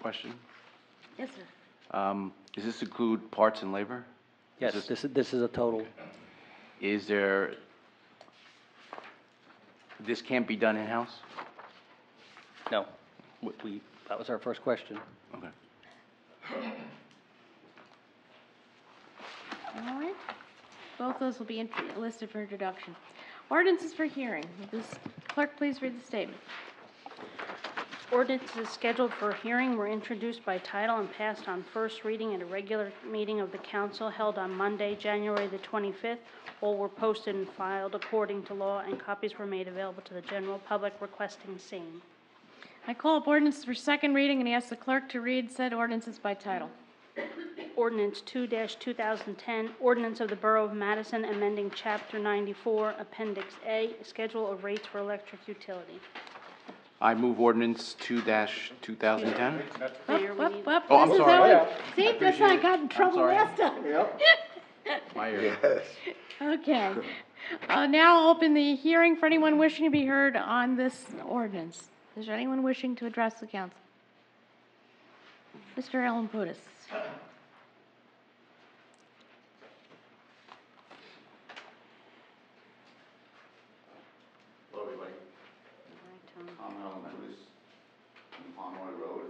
Question. Yes, sir. Does this include parts and labor? Yes, this is a total. Is there, this can't be done in-house? No, that was our first question. Okay. All right. Both those will be listed for introduction. Ordinances for hearing. Will this clerk please read the statement? Ordinances scheduled for hearing were introduced by title and passed on first reading at a regular meeting of the council held on Monday, January the 25th. All were posted and filed according to law, and copies were made available to the general public requesting same. I call up ordinances for second reading and ask the clerk to read said ordinances by title. Ordinance 2-2010, ordinance of the Borough of Madison amending Chapter 94, Appendix A, Schedule of Rates for Electric Utility. I move ordinance 2-2010. Oh, I'm sorry. See, that's how I got in trouble sorry. last time. My ear. Yes. Okay. Now I'll open the hearing for anyone wishing to be heard on this ordinance. Is there anyone wishing to address the council? Mr. Alampudis. Hello, everybody. I'm Alan Lewis on Pomeroy Road.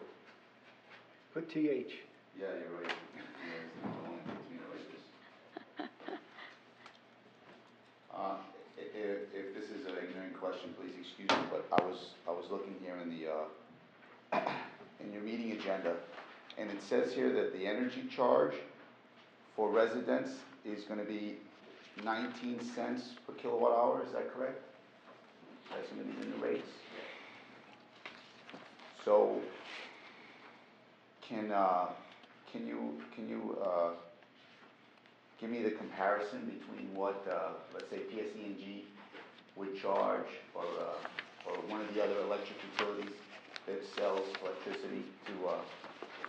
Put TH. Yeah, you're right. It's only takes me to write this. If this is an ignorant question, please excuse me, but I was looking here in the in your meeting agenda, and it says here that the energy charge for residents is going to be 19 cents per kilowatt hour. Is that correct? That's going to be the new rates. So, can you give me the comparison between what let's say PSE&G would charge, or one of the other electric utilities that sells electricity to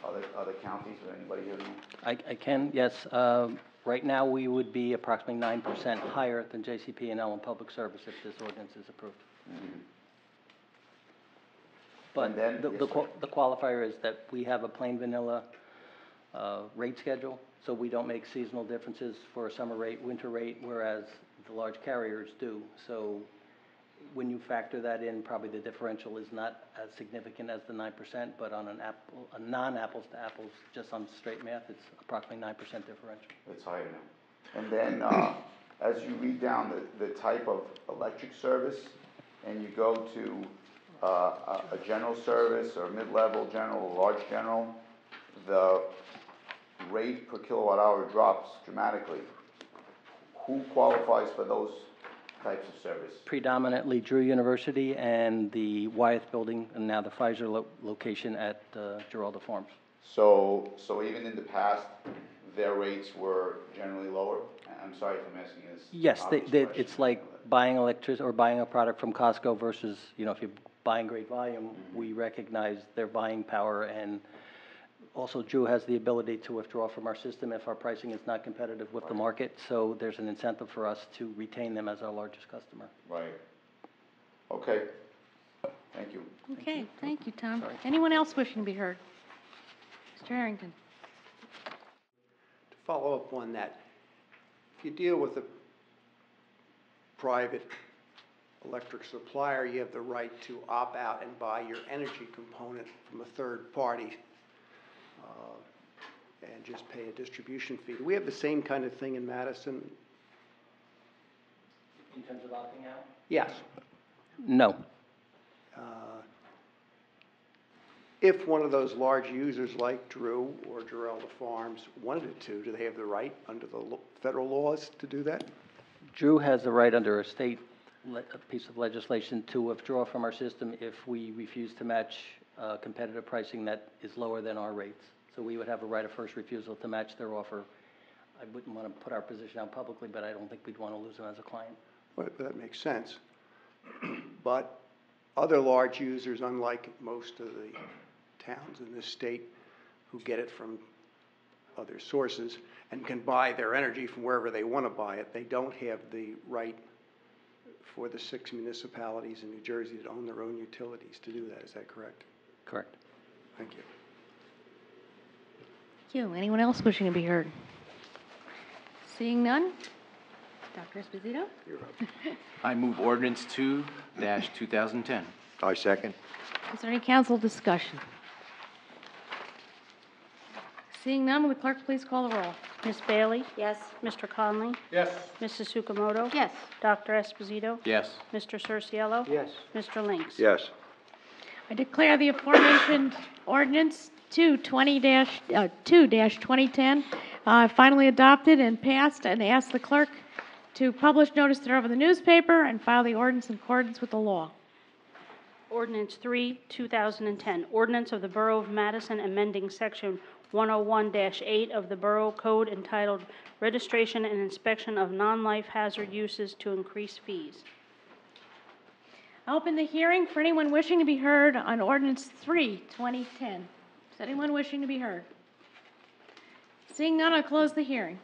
other counties, or anybody here know? I can, yes. Right now, we would be approximately 9% higher than JCP and Ellen Public Service if this ordinance is approved. Mm-hmm. But And then- the qualifier is that we have a plain vanilla rate schedule, so we don't make seasonal differences for a summer rate, winter rate, whereas the large carriers do. So when you factor that in, probably the differential is not as significant as the 9%, but on a non-apples to apples, just on straight math, it's approximately 9% differential. It's higher now. And then as you read down the type of electric service, and you go to a general service or mid-level general or large general, the rate per kilowatt hour drops dramatically. Who qualifies for those types of service? Predominantly Drew University and the Wyeth Building, and now the Pfizer location at Geraldo Farms. So even in the past, their rates were generally lower? I'm sorry if I'm asking this. Yes, obvious question. it's like buying electricity or buying a product from Costco versus, if you're buying great volume, we recognize their buying power, and also Drew has the ability to withdraw from our system if our pricing is not competitive with the market, so there's an incentive for us to retain them as our largest customer. Right. Okay. Thank you. Okay, thank you, Tom. Anyone else wishing to be heard? Mr. Harrington. To follow up on that, if you deal with a private electric supplier, you have the right to opt out and buy your energy component from a third party and just pay a distribution fee. Do we have the same kind of thing in Madison? In terms of opting out? Yes. No. If one of those large users like Drew or Geraldo Farms wanted to, do they have the right under the federal laws to do that? Drew has the right under a state piece of legislation to withdraw from our system if we refuse to match competitive pricing that is lower than our rates. So we would have a right of first refusal to match their offer. I wouldn't want to put our position out publicly, but I don't think we'd want to lose them as a client. Well, that makes sense. But other large users, unlike most of the towns in this state who get it from other sources and can buy their energy from wherever they want to buy it, they don't have the right for the 6 municipalities in New Jersey that own their own utilities to do that. Is that correct? Correct. Thank you. you. Anyone else wishing to be heard? Seeing none? Dr. Esposito? I move ordinance 2-2010. I second. Is there any council discussion? Seeing none, will the clerk please call the roll? Ms. Bailey? Yes. Mr. Conley? Yes. Mrs. Sukamoto? Yes. Dr. Esposito? Yes. Mr. Cerciolo? Yes. Mr. Lynx? Yes. I declare the aforementioned ordinance 2-2010 finally adopted and passed, and ask the clerk to publish notice thereof in the newspaper and file the ordinance in accordance with the law. Ordinance 3, 2010, ordinance of the Borough of Madison amending Section 101-8 of the Borough Code entitled Registration and Inspection of Non-Life Hazard Uses to increase fees. I open the hearing for anyone wishing to be heard on ordinance 3, 2010. Is anyone wishing to be heard? Seeing none, I'll close the hearing.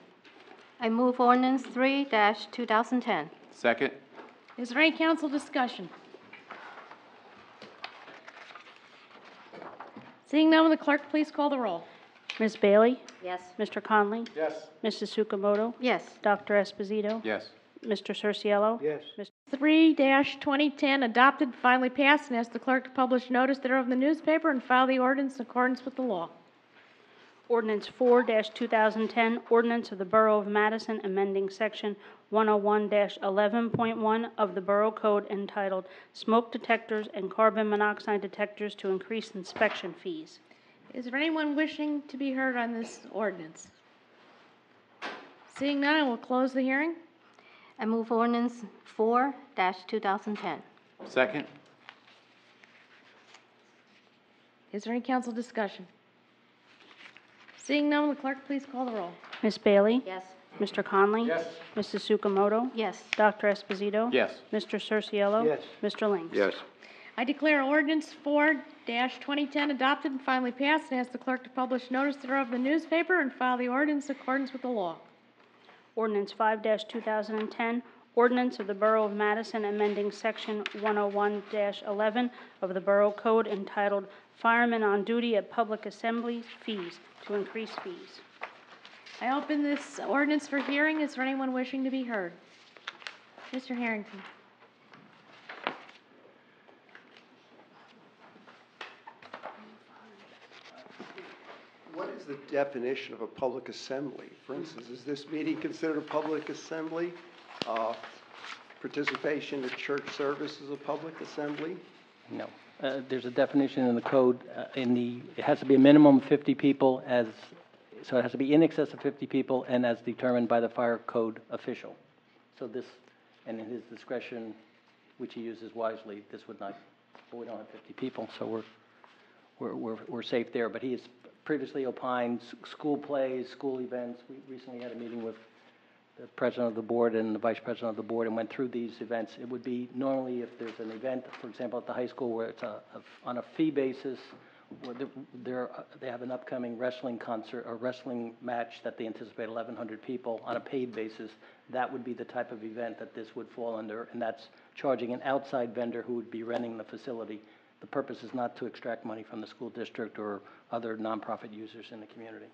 I move ordinance 3-2010. Second. Is there any council discussion? Seeing none, will the clerk please call the roll? Ms. Bailey? Yes. Mr. Conley? Yes. Mrs. Sukamoto? Yes. Dr. Esposito? Yes. Mr. Cerciolo? Yes. 3-2010 adopted, finally passed, and ask the clerk to publish notice thereof in the newspaper and file the ordinance in accordance with the law. Ordinance 4-2010, ordinance of the Borough of Madison amending Section 101-11.1 of the Borough Code entitled Smoke Detectors and Carbon Monoxide Detectors to increase inspection fees. Is there anyone wishing to be heard on this ordinance? Seeing none, I will close the hearing. I move ordinance 4-2010. Second. Is there any council discussion? Seeing none, will the clerk please call the roll? Ms. Bailey? Yes. Mr. Conley? Yes. Mrs. Sukamoto? Yes. Dr. Esposito? Yes. Mr. Cerciolo? Yes. Mr. Lynx? Yes. I declare ordinance 4-2010 adopted and finally passed, and ask the clerk to publish notice thereof in the newspaper and file the ordinance in accordance with the law. Ordinance 5-2010, ordinance of the Borough of Madison amending Section 101-11 of the Borough Code entitled Firemen on Duty at Public Assemblies Fees to increase fees. I open this ordinance for hearing. Is there anyone wishing to be heard? Mr. Harrington. What is the definition of a public assembly? For instance, is this meeting considered a public assembly? Participation in church service is a public assembly? No. There's a definition in the code, it has to be a minimum of 50 people so it has to be in excess of 50 people and as determined by the fire code official. So this, and in his discretion, which he uses wisely, this would not, but we don't have 50 people, so we're safe there. But he has previously opined school plays, school events. We recently had a meeting with the president of the board and the vice president of the board and went through these events. It would be normally if there's an event, for example, at the high school where it's on a fee basis, where they have an upcoming wrestling concert or wrestling match that they anticipate 1,100 people on a paid basis, that would be the type of event that this would fall under, and that's charging an outside vendor who would be renting the facility. The purpose is not to extract money from the school district or other nonprofit users in the community.